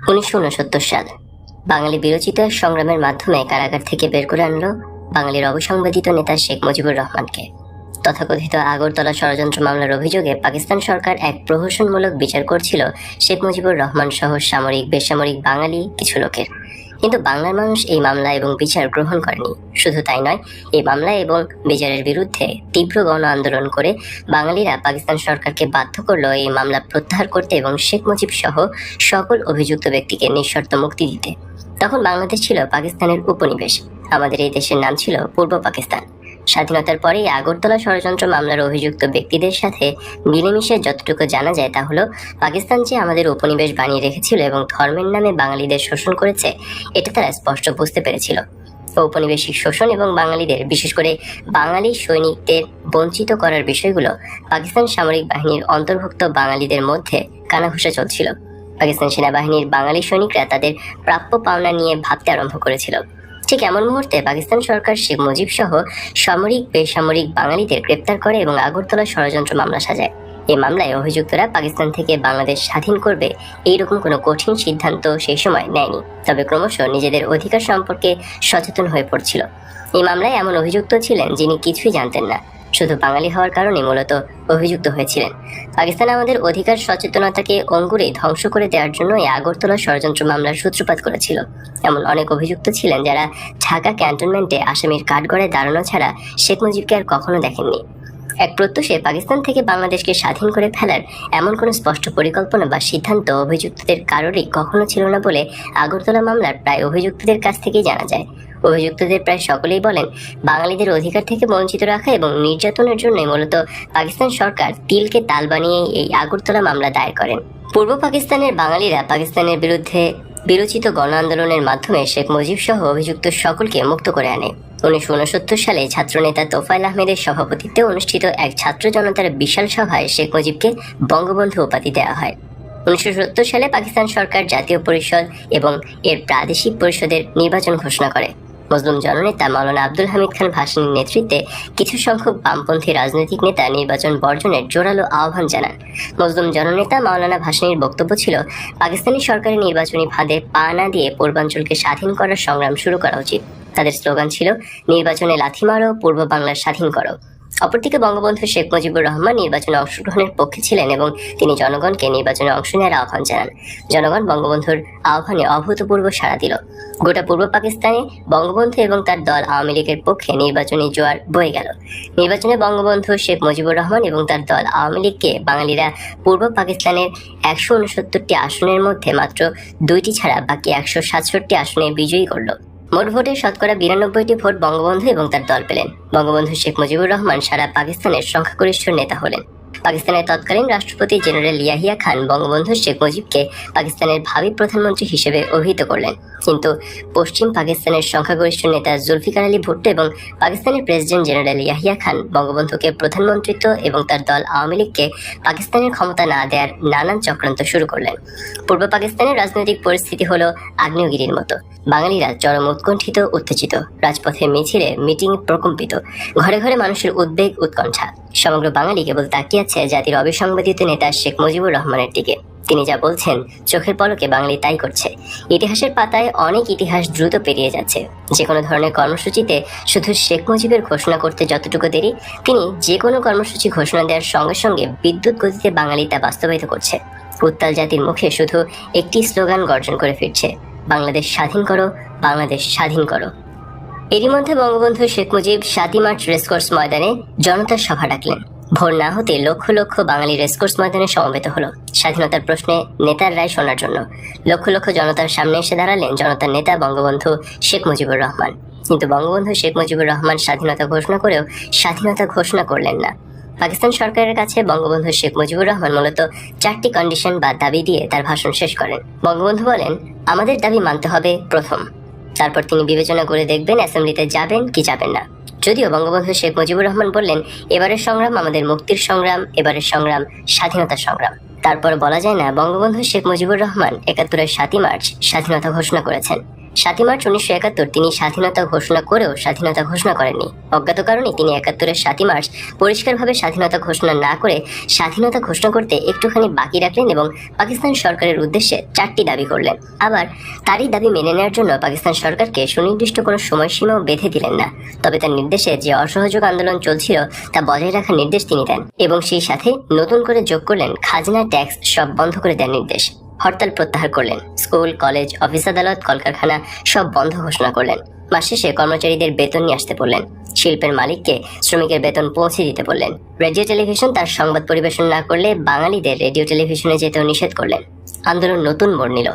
1969 সাল বাঙালি বিরোচিত সংগ্রামের মাধ্যমে কারাগার থেকে বের করে আনলো বাঙালির অবসংবাদিত নেতা শেখ মুজিবুর রহমানকে। তথাকথিত আগরতলা ষড়যন্ত্র মামলার অভিযোগে পাকিস্তান সরকার এক প্রহসনমূলক বিচার করছিল শেখ মুজিবুর রহমান সহ সামরিক বেসামরিক বাঙালি কিছু লোকের। কিন্তু বাংলার মানুষ এই মামলা এবং বিচার গ্রহণ করেনি। শুধু তাই নয়, এই মামলা এবং বিচারের বিরুদ্ধে তীব্র গণ আন্দোলন করে বাঙালিরা পাকিস্তান সরকারকে বাধ্য করলো এই মামলা প্রত্যাহার করতে এবং শেখ মুজিব সহ সকল অভিযুক্ত ব্যক্তিকে নিঃশর্ত মুক্তি দিতে। তখন বাংলাদেশ ছিল পাকিস্তানের উপনিবেশ। আমাদের এই দেশের নাম ছিল পূর্ব পাকিস্তান। স্বাধীনতার পরেই আগরতলা ষড়যন্ত্র মামলার অভিযুক্ত ব্যক্তিদের সাথে মিলেমিশে যতটুকু জানা যায় তা হলো, পাকিস্তান যে আমাদের উপনিবেশ বানিয়ে রেখেছিল এবং ধর্মের নামে বাঙালিদের শোষণ করেছে, এটা তারা স্পষ্ট বুঝতে পেরেছিল। ঔপনিবেশিক শোষণ এবং বাঙালিদের, বিশেষ করে বাঙালি সৈনিকদের বঞ্চিত করার বিষয়গুলো পাকিস্তান সামরিক বাহিনীর অন্তর্ভুক্ত বাঙালিদের মধ্যে কানাঘুষা চলছিল। পাকিস্তান সেনাবাহিনীর বাঙালি সৈনিকরা তাদের প্রাপ্য পাওনা নিয়ে ভাবতে আরম্ভ করেছিল। ঠিক এমন মুহূর্তে পাকিস্তান সরকার শেখ মুজিব সহ সামরিক বেসামরিক বাঙালিদের গ্রেপ্তার করে এবং আগরতলা ষড়যন্ত্র মামলা সাজায়। এই মামলায় অভিযুক্তরা পাকিস্তান থেকে বাংলাদেশ স্বাধীন করবে এইরকম কোনো কঠিন সিদ্ধান্ত সেই সময় নেয়নি, তবে ক্রমশ নিজেদের অধিকার সম্পর্কে সচেতন হয়ে পড়ছিল। এই মামলায় এমন অভিযুক্ত ছিলেন যিনি কিছুই জানতেন না, শুধু বাঙালি হওয়ার কারণে মূলত অভিযুক্ত হয়েছিলেন। পাকিস্তান আমাদের অধিকার সচেতনতাকে অঙ্কুরে ধ্বংস করে দেওয়ার জন্য এই আগরতলা ষড়যন্ত্র মামলার সূত্রপাত করেছিল। এমন অনেক অভিযুক্ত ছিলেন যারা ঢাকা ক্যান্টনমেন্টে আসামির কাঠগড়ায় দাঁড়ানো ছাড়া শেখ মুজিবকে আর কখনো দেখেননি। এক প্রত্যুষে পাকিস্তান থেকে বাংলাদেশকে স্বাধীন করে ফেলার এমন কোনো স্পষ্ট পরিকল্পনা বা সিদ্ধান্ত অভিযুক্তদের কারোরই কখনো ছিল না বলে আগরতলা মামলার প্রায় অভিযুক্তদের কাছ থেকেই জানা যায়। অভিযুক্তদের প্রায় সকলেই বলেন, বাঙালিদের অধিকার থেকে বঞ্চিত রাখা এবং নির্যাতনের জন্য মূলত পাকিস্তান সরকার তিলকে তাল বানিয়ে এই আগরতলা মামলা দায়ের করেন। পূর্ব পাকিস্তানের বাঙালিরা পাকিস্তানের বিরুদ্ধে বিরোচিত গণ আন্দোলনের মাধ্যমে শেখ মুজিব সহ অভিযুক্ত সকলকে মুক্ত করে আনে। 1969 সালে ছাত্রনেতা তোফায়েল আহমেদের সভাপতিত্বে অনুষ্ঠিত এক ছাত্র জনতার বিশাল সভায় শেখ মুজিবকে বঙ্গবন্ধু উপাধি দেওয়া হয়। 1970 সালে পাকিস্তান সরকার জাতীয় পরিষদ এবং এর প্রাদেশিক পরিষদের নির্বাচন ঘোষণা করে। মুসলিম জননেতা মাওলানা আব্দুল হামিদ খান ভাসানীর নেতৃত্বে কিছু সংখ্যক বামপন্থী রাজনৈতিক নেতা নির্বাচন বর্জনের জোরালো আহ্বান জানান। মুসলিম জননেতা মাওলানা ভাসানীর বক্তব্য ছিল, পাকিস্তানি সরকারের নির্বাচনী ফাঁদে পা না দিয়ে পূর্বাঞ্চলকে স্বাধীন করার সংগ্রাম শুরু করা উচিত। তাদের স্লোগান ছিল, নির্বাচনে লাথি মারো, পূর্ব বাংলার স্বাধীন করো। অপরদিকে বঙ্গবন্ধু শেখ মুজিবুর রহমান নির্বাচনে অংশগ্রহণের পক্ষে ছিলেন এবং তিনি জনগণকে নির্বাচনে অংশ নেওয়ার আহ্বান জানান। জনগণ বঙ্গবন্ধুর আহ্বানে অভূতপূর্ব সাড়া দিল। গোটা পূর্ব পাকিস্তানে বঙ্গবন্ধু এবং তার দল আওয়ামী লীগের পক্ষে নির্বাচনী জোয়ার বয়ে গেল। নির্বাচনে বঙ্গবন্ধু শেখ মুজিবুর রহমান এবং তার দল আওয়ামী লীগকে বাঙালিরা পূর্ব পাকিস্তানের 169টি আসনের মধ্যে মাত্র 2টি ছাড়া বাকি 167টি আসনে বিজয়ী করল। মোট ভোটে শতকরা 92টি ভোট বঙ্গবন্ধু এবং তার দল পেলেন। বঙ্গবন্ধু শেখ মুজিবুর রহমান সারা পাকিস্তানের সংখ্যাগরিষ্ঠ নেতা হলেন। পাকিস্তানের তৎকালীন রাষ্ট্রপতি জেনারেল ইয়াহিয়া খান বঙ্গবন্ধু শেখ মুজিবকে পাকিস্তানের ভাবী প্রধানমন্ত্রী হিসেবে অভিহিত করলেন, কিন্তু পশ্চিম পাকিস্তানের সংখ্যাগরিষ্ঠ নেতা জুলফিকার আলী ভুট্টো এবং পাকিস্তানের প্রেসিডেন্ট জেনারেল ইয়াহিয়া খান বঙ্গবন্ধুকে প্রধানমন্ত্রিত্ব এবং তার দল আওয়ামী লীগকে পাকিস্তানের ক্ষমতা না দেওয়ার নানান চক্রান্ত শুরু করলেন। পূর্ব পাকিস্তানের রাজনৈতিক পরিস্থিতি হলো আগ্নেয়গিরির মতো। বাঙালিরা চরম উৎকণ্ঠিত, উত্তেজিত, রাজপথে মিছিলে মিটিং প্রকম্পিত, ঘরে ঘরে মানুষের উদ্বেগ উৎকণ্ঠা। সমগ্র বাঙালি কেবল তাকিয়ে আছে জাতির অবিসংবাদিত নেতা শেখ মুজিবুর রহমানের দিকে। তিনি যা বলছেন চোখের পলকে বাঙালি তাই করছে। ইতিহাসের পাতায় অনেক ইতিহাস দ্রুত পেরিয়ে যাচ্ছে। যে কোনো ধরনের কর্মসূচিতে শুধু শেখ মুজিবের ঘোষণা করতে যতটুকু দেরি, তিনি যে কোনো কর্মসূচি ঘোষণা দেওয়ার সঙ্গে সঙ্গে বিদ্যুৎ গতিতে বাঙালি তা বাস্তবায়িত করছে। উত্তাল জাতির মুখে শুধু একটি স্লোগান গর্জন করে ফিরছে, বাংলাদেশ স্বাধীন করো, বাংলাদেশ স্বাধীন করো। এরই মধ্যে বঙ্গবন্ধু শেখ মুজিব 7ই মার্চ রেসকোর্স ময়দানে জনতার সভা ডাকলেন। ভোর না হতে লক্ষ লক্ষ বাঙালি রেসকোর্স ময়দানে সমবেত হলো স্বাধীনতার প্রশ্নে নেতার রায় শোনার জন্য। লক্ষ লক্ষ জনতার সামনে এসে দাঁড়ালেন জনতার নেতা বঙ্গবন্ধু শেখ মুজিবুর রহমান। কিন্তু বঙ্গবন্ধু শেখ মুজিবুর রহমান স্বাধীনতা ঘোষণা করেও স্বাধীনতা ঘোষণা করলেন না। পাকিস্তান সরকারের কাছে বঙ্গবন্ধু শেখ মুজিবুর রহমান মূলত 4টি কন্ডিশন বা দাবি দিয়ে তার ভাষণ শেষ করেন। বঙ্গবন্ধু বলেন, আমাদের দাবি মানতে হবে প্রথম, তারপর তিনি বিবেচনা করে দেখবেন অ্যাসেম্বলিতে যাবেন কি যাবেন না। যদিও বঙ্গবন্ধু শেখ মুজিবুর রহমান বললেন, এবারের সংগ্রাম আমাদের মুক্তির সংগ্রাম, এবারের সংগ্রাম স্বাধীনতার সংগ্রাম। তারপর বলা যায় না বঙ্গবন্ধু শেখ মুজিবুর রহমান 71-এর 7ই মার্চ স্বাধীনতা ঘোষণা করেছেন। ৭ই মার্চ ১৯৭১ তিনি স্বাধীনতা ঘোষণা করেও স্বাধীনতা ঘোষণা করেননি। অজ্ঞাত কারণে তিনি ৭১-এর ৭ই মার্চ পরিষ্কারভাবে স্বাধীনতা ঘোষণা না করে স্বাধীনতা ঘোষণা করতে একটুখানি বাকি রাখলেন এবং পাকিস্তান সরকারের উদ্দেশ্যে 4টি দাবি করলেন। আবার তারই দাবি মেনে নেওয়ার জন্য পাকিস্তান সরকারকে সুনির্দিষ্ট কোনো সময়সীমাও বেঁধে দিলেন না। তবে তার নির্দেশে যে অসহযোগ আন্দোলন চলছিল তা বজায় রাখার নির্দেশ তিনি দেন এবং সেই সাথে নতুন করে যোগ করলেন খাজনা, ট্যাক্স সব বন্ধ করে দেওয়ার নির্দেশ। হরতাল প্রত্যাহার করলেন। স্কুল, কলেজ, অফিস আদালত, কলকারখানা সব বন্ধ ঘোষণা করলেন। মাস শেষে কর্মচারীদের বেতন নিয়ে আসতে বললেন। শিল্পের মালিককে শ্রমিকের বেতন পৌঁছে দিতে বললেন। রেডিও টেলিভিশন তার সংবাদ পরিবেশন না করলে বাঙালিদের রেডিও টেলিভিশনে যেতেও নিষেধ করলেন। আন্দোলন নতুন মোড় নিল।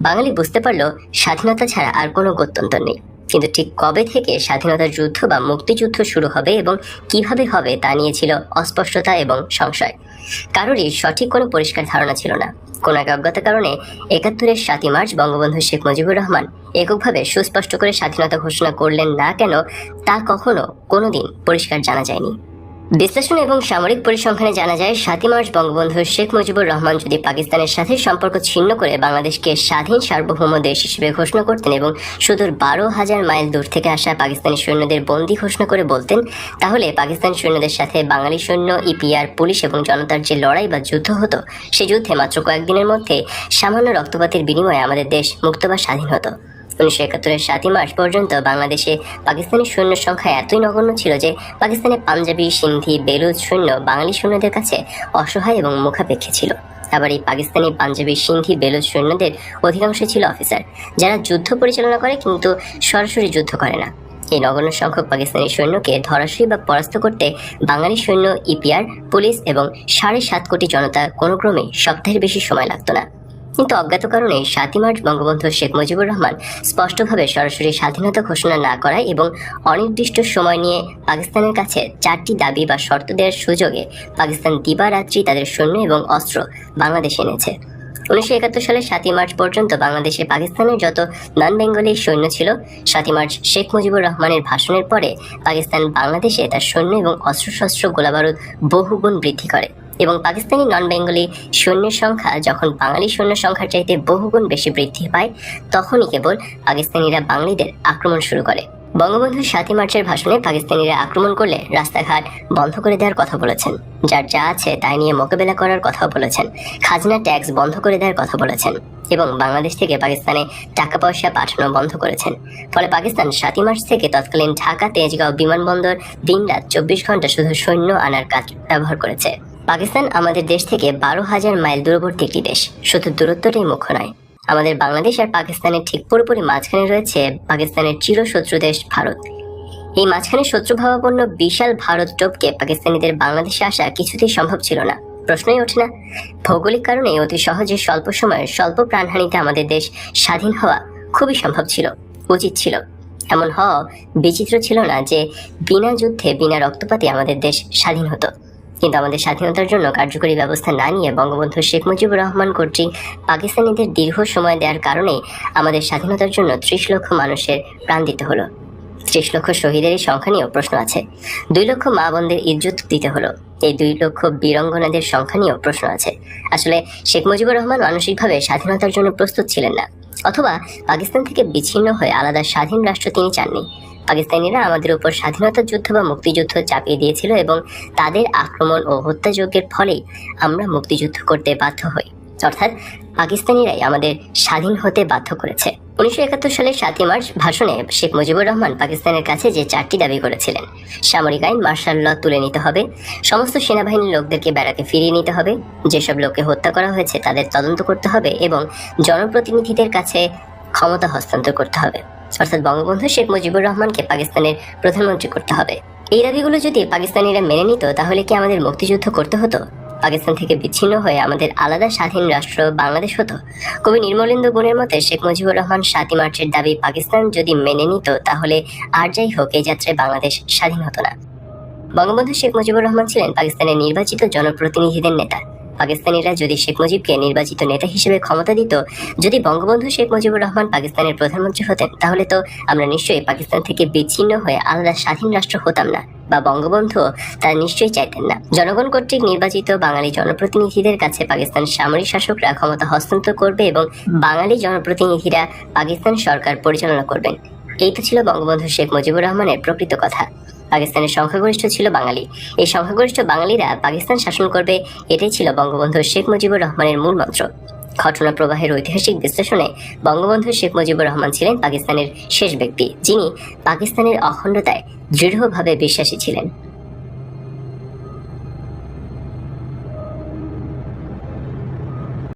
বাঙালি বুঝতে পারল স্বাধীনতা ছাড়া আর কোনো গত্যন্তর নেই। কিন্তু ঠিক কবে থেকে স্বাধীনতার যুদ্ধ বা মুক্তিযুদ্ধ শুরু হবে এবং কিভাবে হবে তা নিয়ে ছিল অস্পষ্টতা এবং সংশয়। কারোরই সঠিক কোনো পরিষ্কার ধারণা ছিল না। কোন এক অজ্ঞাত কারণে ৭১-এর ৭ই মার্চ বঙ্গবন্ধু শেখ মুজিবুর রহমান এককভাবে সুস্পষ্ট করে স্বাধীনতা ঘোষণা করলেন না কেন তা কখনো কোনোদিন পরিষ্কার জানা যায়নি। বিশ্লেষণ এবং সামরিক পরিসংখ্যানে জানা যায় ৭ই মার্চ বঙ্গবন্ধু শেখ মুজিবুর রহমান যদি পাকিস্তানের সাথে সম্পর্ক ছিন্ন করে বাংলাদেশকে স্বাধীন সার্বভৌম দেশ হিসেবে ঘোষণা করতেন এবং সুদূর ১২,০০০ মাইল দূর থেকে আসা পাকিস্তানি সৈন্যদের বন্দী ঘোষণা করে বলতেন, তাহলে পাকিস্তান সৈন্যদের সাথে বাঙালি সৈন্য, ইপিআর, পুলিশ এবং জনতার যে লড়াই বা যুদ্ধ হতো, সেই যুদ্ধে মাত্র কয়েকদিনের মধ্যে সামান্য রক্তপাতের বিনিময়ে আমাদের দেশ মুক্ত বা স্বাধীন হতো। ১৯৭১-এর ৭ই মার্চ পর্যন্ত বাংলাদেশে পাকিস্তানি সৈন্যের সংখ্যা এতই নগণ্য ছিল যে পাকিস্তানের পাঞ্জাবি, সিন্ধি, বেলুচ সৈন্য বাঙালি সৈন্যদের কাছে অসহায় এবং মুখাপেক্ষী ছিল। আবার এই পাকিস্তানি, পাঞ্জাবি, সিন্ধি, বেলুচ সৈন্যদের অধিকাংশই ছিল অফিসার, যারা যুদ্ধ পরিচালনা করে কিন্তু সরাসরি যুদ্ধ করে না। এই নগণ্য সংখ্যক পাকিস্তানি সৈন্যকে ধরাশয়ী বা পরাস্ত করতে বাঙালি সৈন্য, ইপিআর, পুলিশ এবং ৭.৫ কোটি জনতা কোনো ক্রমেই সপ্তাহের বেশি সময় লাগতো না। কিন্তু অজ্ঞাত কারণে ৭ই মার্চ বঙ্গবন্ধু শেখ মুজিবুর রহমান স্পষ্টভাবে সরাসরি স্বাধীনতা ঘোষণা না করায় এবং অনির্দিষ্ট সময় নিয়ে পাকিস্তানের কাছে 4টি দাবি বা শর্ত দেওয়ার সুযোগে পাকিস্তান দিবারাত্রি তাদের সৈন্য এবং অস্ত্র বাংলাদেশে এনেছে। ১৯৭১ সালের ৭ই মার্চ পর্যন্ত বাংলাদেশে পাকিস্তানের যত নন বেঙ্গলি সৈন্য ছিল, ৭ই মার্চ শেখ মুজিবুর রহমানের ভাষণের পরে পাকিস্তান বাংলাদেশে তার সৈন্য এবং অস্ত্রশস্ত্র, গোলাবারুদ বহুগুণ বৃদ্ধি করে এবং পাকিস্তানি নন বেঙ্গলি সৈন্যের সংখ্যা যখন বাঙালি সৈন্য সংখ্যার চাইতে বহুগুণ বেশি বৃদ্ধি পায়, তখনই কেবল পাকিস্তানিরা বাঙালিদের আক্রমণ শুরু করে। বঙ্গবন্ধু ৭ই মার্চের ভাষণে পাকিস্তানিরা আক্রমণ করলে রাস্তাঘাট বন্ধ করে দেওয়ার কথা বলেছেন, যার যা আছে তাই নিয়ে মোকাবেলা করার কথাও বলেছেন, খাজনা, ট্যাক্স বন্ধ করে দেওয়ার কথা বলেছেন এবং বাংলাদেশ থেকে পাকিস্তানে টাকা পয়সা পাঠানো বন্ধ করেছেন। ফলে পাকিস্তান 7ই মার্চ থেকে তৎকালীন ঢাকা, তেজগাঁও বিমানবন্দর দিনরাত ২৪ ঘন্টা শুধু সৈন্য আনার কাজ ব্যবহার করেছে। পাকিস্তান আমাদের দেশ থেকে ১২,০০০ মাইল দূরবর্তী একটি দেশ। শুধু দূরত্বটাই মুখ্য নয়, আমাদের বাংলাদেশ আর পাকিস্তানের ঠিক পুরোপুরি মাঝখানে রয়েছে পাকিস্তানের চিরশত্রু দেশ ভারত। এই মাঝখানে শত্রুভাবাপন্ন বিশাল ভারত টোপকে পাকিস্তানিদের বাংলাদেশে আসা কিছুতেই সম্ভব ছিল না। প্রশ্নই ওঠে না। ভৌগোলিক কারণে অতি সহজে স্বল্প সময়ে স্বল্প প্রাণহানিতে আমাদের দেশ স্বাধীন হওয়া খুবই সম্ভব ছিল, উচিত ছিল। এমন হওয়া বিচিত্র ছিল না যে বিনা যুদ্ধে, বিনা রক্তপাতে আমাদের দেশ স্বাধীন হতো। কিন্তু আমাদের স্বাধীনতার জন্য কার্যকরী ব্যবস্থা না নিয়ে বঙ্গবন্ধু শেখ মুজিবুর রহমান কর্তৃক পাকিস্তানিদের দীর্ঘ সময় দেওয়ার কারণে আমাদের স্বাধীনতার জন্য ৩০ লক্ষ মানুষের প্রাণ দিতে হলো। ৩০ লক্ষ শহীদের সংখ্যা নিয়েও প্রশ্ন আছে। ২ লক্ষ মা বোনদের ইজ্জত দিতে হলো। এই ২ লক্ষ বীরাঙ্গনাদের সংখ্যা নিয়েও প্রশ্ন আছে। আসলে শেখ মুজিবুর রহমান মানসিকভাবে স্বাধীনতার জন্য প্রস্তুত ছিলেন না, অথবা পাকিস্তান থেকে বিচ্ছিন্ন হয়ে আলাদা স্বাধীন রাষ্ট্র তিনি চাননি। পাকিস্তানিরা আমাদের উপর স্বাধীনতা যুদ্ধ বা মুক্তিযুদ্ধ চাপিয়ে দিয়েছিল এবং তাদের আক্রমণ ও হত্যাযজ্ঞের ফলেই আমরা মুক্তিযুদ্ধ করতে বাধ্য হই, অর্থাৎ পাকিস্তানিরাই আমাদের স্বাধীন হতে বাধ্য করেছে। ১৯৭১ সালের ৭ই মার্চ ভাষণে শেখ মুজিবুর রহমান পাকিস্তানের কাছে যে 4টি দাবি করেছিলেন, সামরিক আইন, মার্শাল ল তুলে নিতে হবে, সমস্ত সেনাবাহিনীর লোকদেরকে ব্যারাকে ফিরিয়ে নিতে হবে, যেসব লোককে হত্যা করা হয়েছে তাদের তদন্ত করতে হবে এবং জনপ্রতিনিধিদের কাছে ক্ষমতা হস্তান্তর করতে হবে, অর্থাৎ বঙ্গবন্ধু শেখ মুজিবুর রহমানকে পাকিস্তানের প্রধানমন্ত্রী করতে হবে। এই দাবিগুলো যদি পাকিস্তানিরা মেনে নিত, তাহলে কি আমাদের মুক্তিযুদ্ধ করতে হতো? পাকিস্তান থেকে বিচ্ছিন্ন হয়ে আমাদের আলাদা স্বাধীন রাষ্ট্র বাংলাদেশ হতো? কবি নির্মলেন্দু গুণের মতে শেখ মুজিবুর রহমান ৭ই মার্চের দাবি পাকিস্তান যদি মেনে নিত, তাহলে আর যাই হোক এই যাত্রায় বাংলাদেশ স্বাধীন হতো না। বঙ্গবন্ধু শেখ মুজিবুর রহমান ছিলেন পাকিস্তানের নির্বাচিত জনপ্রতিনিধিদের নেতা। পাকিস্তানিরা যদি শেখ মুজিবকে নির্বাচিত নেতা হিসেবে ক্ষমতা দিত, যদি বঙ্গবন্ধু শেখ মুজিবুর রহমান পাকিস্তানের প্রধানমন্ত্রী হতেন, তাহলে তো আমরা নিশ্চয়ই পাকিস্তান থেকে বিচ্ছিন্ন হয়ে আলাদা স্বাধীন রাষ্ট্র হতাম না, বা বঙ্গবন্ধু তার নিশ্চয়ই চাইতেন না। জনগণ কর্তৃক নির্বাচিত বাঙালি জনপ্রতিনিধিদের কাছে পাকিস্তান সামরিক শাসকরা ক্ষমতা হস্তান্তর করবে এবং বাঙালি জনপ্রতিনিধিরা পাকিস্তান সরকার পরিচালনা করবেন। এই তো ছিল বঙ্গবন্ধু শেখ মুজিবুর রহমানের প্রকৃত কথা। পাকিস্তানের সংখ্যাগরিষ্ঠ ছিল বাঙালি। এই সংখ্যাগরিষ্ঠ বাঙালিরা পাকিস্তান শাসন করবে, এটাই ছিল বঙ্গবন্ধু শেখ মুজিবুর রহমানের মূল মন্ত্র। ঘটনা প্রবাহের ঐতিহাসিক বিশ্লেষণে বঙ্গবন্ধু শেখ মুজিবুর রহমান ছিলেন পাকিস্তানের শেষ ব্যক্তি, যিনি পাকিস্তানের অখণ্ডতায় দৃঢ়ভাবে বিশ্বাসী ছিলেন।